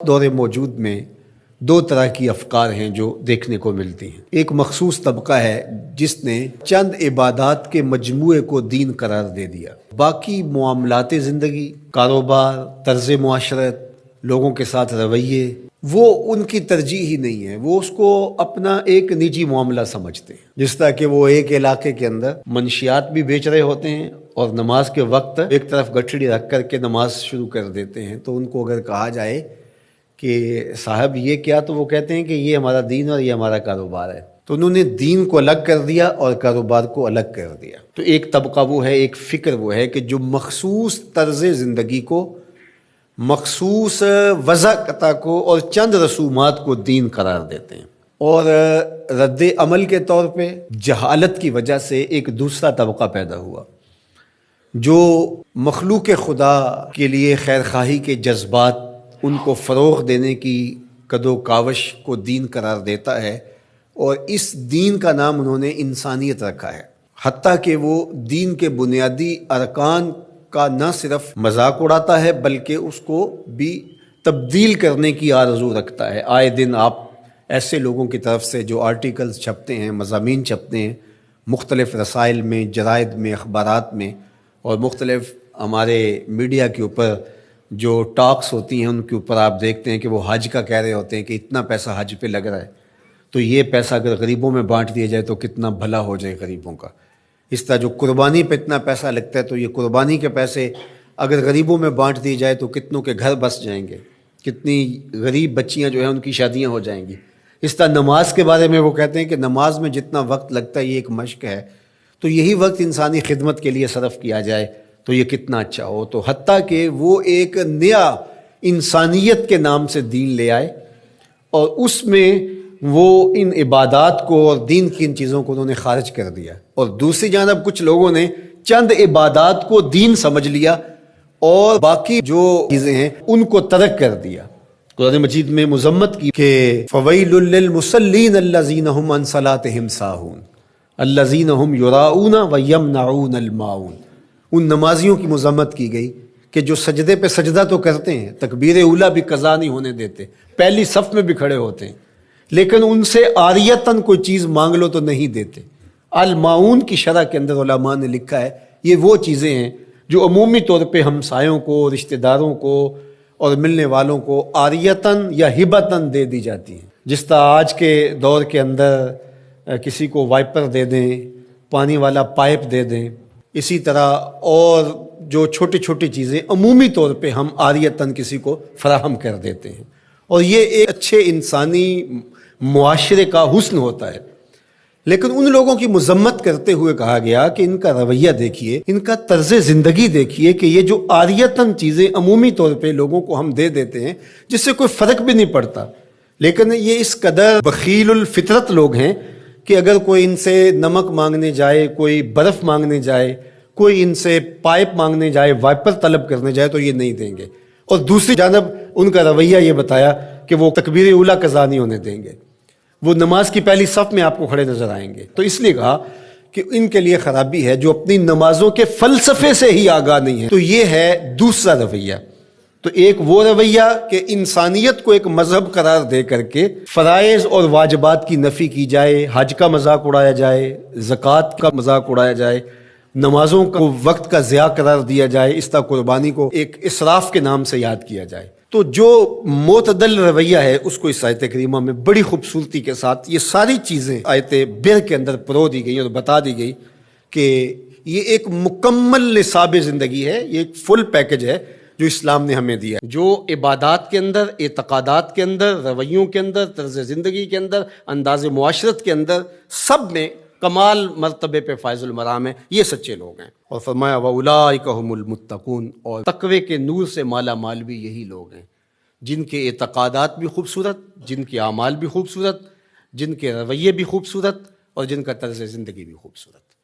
دور موجود میں دو طرح کی افکار ہیں جو دیکھنے کو ملتی ہیں۔ ایک مخصوص طبقہ ہے جس نے چند عبادات کے مجموعے کو دین قرار دے دیا، باقی معاملات زندگی، کاروبار، طرز معاشرت، لوگوں کے ساتھ رویے، وہ ان کی ترجیح ہی نہیں ہے، وہ اس کو اپنا ایک نجی معاملہ سمجھتے ہیں۔ جس طرح کہ وہ ایک علاقے کے اندر منشیات بھی بیچ رہے ہوتے ہیں اور نماز کے وقت ایک طرف گٹھڑی رکھ کر کے نماز شروع کر دیتے ہیں، تو ان کو اگر کہا جائے کہ صاحب یہ کیا، تو وہ کہتے ہیں کہ یہ ہمارا دین اور یہ ہمارا کاروبار ہے۔ تو انہوں نے دین کو الگ کر دیا اور کاروبار کو الگ کر دیا۔ تو ایک طبقہ وہ ہے، ایک فکر وہ ہے کہ جو مخصوص طرز زندگی کو، مخصوص وضع کو اور چند رسومات کو دین قرار دیتے ہیں، اور رد عمل کے طور پہ جہالت کی وجہ سے ایک دوسرا طبقہ پیدا ہوا جو مخلوق خدا کے لیے خیر خواہی کے جذبات، ان کو فروغ دینے کی کدو کاوش کو دین قرار دیتا ہے، اور اس دین کا نام انہوں نے انسانیت رکھا ہے، حتیٰ کہ وہ دین کے بنیادی ارکان کا نہ صرف مذاق اڑاتا ہے بلکہ اس کو بھی تبدیل کرنے کی آرزو رکھتا ہے۔ آئے دن آپ ایسے لوگوں کی طرف سے جو آرٹیکلز چھپتے ہیں، مضامین چھپتے ہیں مختلف رسائل میں، جرائد میں، اخبارات میں، اور مختلف ہمارے میڈیا کے اوپر جو ٹاکس ہوتی ہیں ان کے اوپر آپ دیکھتے ہیں کہ وہ حج کا کہہ رہے ہوتے ہیں کہ اتنا پیسہ حج پہ لگ رہا ہے، تو یہ پیسہ اگر غریبوں میں بانٹ دیا جائے تو کتنا بھلا ہو جائے غریبوں کا۔ اس طرح جو قربانی پہ اتنا پیسہ لگتا ہے، تو یہ قربانی کے پیسے اگر غریبوں میں بانٹ دیے جائے تو کتنوں کے گھر بس جائیں گے، کتنی غریب بچیاں جو ہیں ان کی شادیاں ہو جائیں گی۔ اس طرح نماز کے بارے میں وہ کہتے ہیں کہ نماز میں جتنا وقت لگتا ہے یہ ایک مشق ہے، تو یہی وقت انسانی خدمت کے لیے صرف کیا جائے تو یہ کتنا اچھا ہو۔ تو حتیٰ کہ وہ ایک نیا انسانیت کے نام سے دین لے آئے، اور اس میں وہ ان عبادات کو اور دین کی ان چیزوں کو انہوں نے خارج کر دیا، اور دوسری جانب کچھ لوگوں نے چند عبادات کو دین سمجھ لیا اور باقی جو چیزیں ہیں ان کو ترک کر دیا۔ قرآن مجید میں مذمت کی کہ فَوَيْلٌ لِّلْمُصَلِّينَ الَّذِينَ هُمْ عَنْ صَلَاتِهِمْ سَاهُونَ الَّذِينَ هُمْ يُرَاءُونَ وَيَمْنَعُونَ الْمَاعُونَ۔ ان نمازیوں کی مذمت کی گئی کہ جو سجدے پہ سجدہ تو کرتے ہیں، تکبیر اولیٰ بھی قضا نہیں ہونے دیتے، پہلی صف میں بھی کھڑے ہوتے ہیں، لیکن ان سے عاریتاً کوئی چیز مانگ لو تو نہیں دیتے۔ الماعون کی شرح کے اندر علماء نے لکھا ہے یہ وہ چیزیں ہیں جو عمومی طور پہ ہمسایوں کو، رشتہ داروں کو اور ملنے والوں کو عاریتاً یا ہبتاً دے دی جاتی ہیں۔ جس طرح آج کے دور کے اندر کسی کو وائپر دے دیں، پانی والا پائپ دے دیں، اسی طرح اور جو چھوٹی چھوٹی چیزیں عمومی طور پہ ہم عاریتاً کسی کو فراہم کر دیتے ہیں، اور یہ ایک اچھے انسانی معاشرے کا حسن ہوتا ہے۔ لیکن ان لوگوں کی مذمت کرتے ہوئے کہا گیا کہ ان کا رویہ دیکھیے، ان کا طرز زندگی دیکھیے کہ یہ جو عاریتاً چیزیں عمومی طور پہ لوگوں کو ہم دے دیتے ہیں جس سے کوئی فرق بھی نہیں پڑتا، لیکن یہ اس قدر بخیل الفطرت لوگ ہیں کہ اگر کوئی ان سے نمک مانگنے جائے، کوئی برف مانگنے جائے، کوئی ان سے پائپ مانگنے جائے، وائپر طلب کرنے جائے تو یہ نہیں دیں گے، اور دوسری جانب ان کا رویہ یہ بتایا کہ وہ تکبیر اولیٰ قضا نہیں ہونے دیں گے، وہ نماز کی پہلی صف میں آپ کو کھڑے نظر آئیں گے۔ تو اس لیے کہا کہ ان کے لیے خرابی ہے جو اپنی نمازوں کے فلسفے سے ہی آگاہ نہیں ہے۔ تو یہ ہے دوسرا رویہ۔ تو ایک وہ رویہ کہ انسانیت کو ایک مذہب قرار دے کر کے فرائض اور واجبات کی نفی کی جائے، حج کا مذاق اڑایا جائے، زکوٰۃ کا مذاق اڑایا جائے، نمازوں کو وقت کا ضیاع قرار دیا جائے، اس طرح قربانی کو ایک اسراف کے نام سے یاد کیا جائے۔ تو جو معتدل رویہ ہے اس کو اس آیت کریمہ میں بڑی خوبصورتی کے ساتھ یہ ساری چیزیں آیت بر کے اندر پرو دی گئی اور بتا دی گئی کہ یہ ایک مکمل نصاب زندگی ہے، یہ ایک فل پیکج ہے جو اسلام نے ہمیں دیا، جو عبادات کے اندر، اعتقادات کے اندر، رویوں کے اندر، طرز زندگی کے اندر، انداز معاشرت کے اندر، سب میں کمال مرتبے پہ فائز المرام ہے، یہ سچے لوگ ہیں۔ اور فرمایا وَأُولَٰئِکَ هُمُ الْمُتَّقُونَ، اور تقوی کے نور سے مالا مال بھی یہی لوگ ہیں جن کے اعتقادات بھی خوبصورت، جن کے اعمال بھی خوبصورت، جن کے رویے بھی خوبصورت، اور جن کا طرز زندگی بھی خوبصورت۔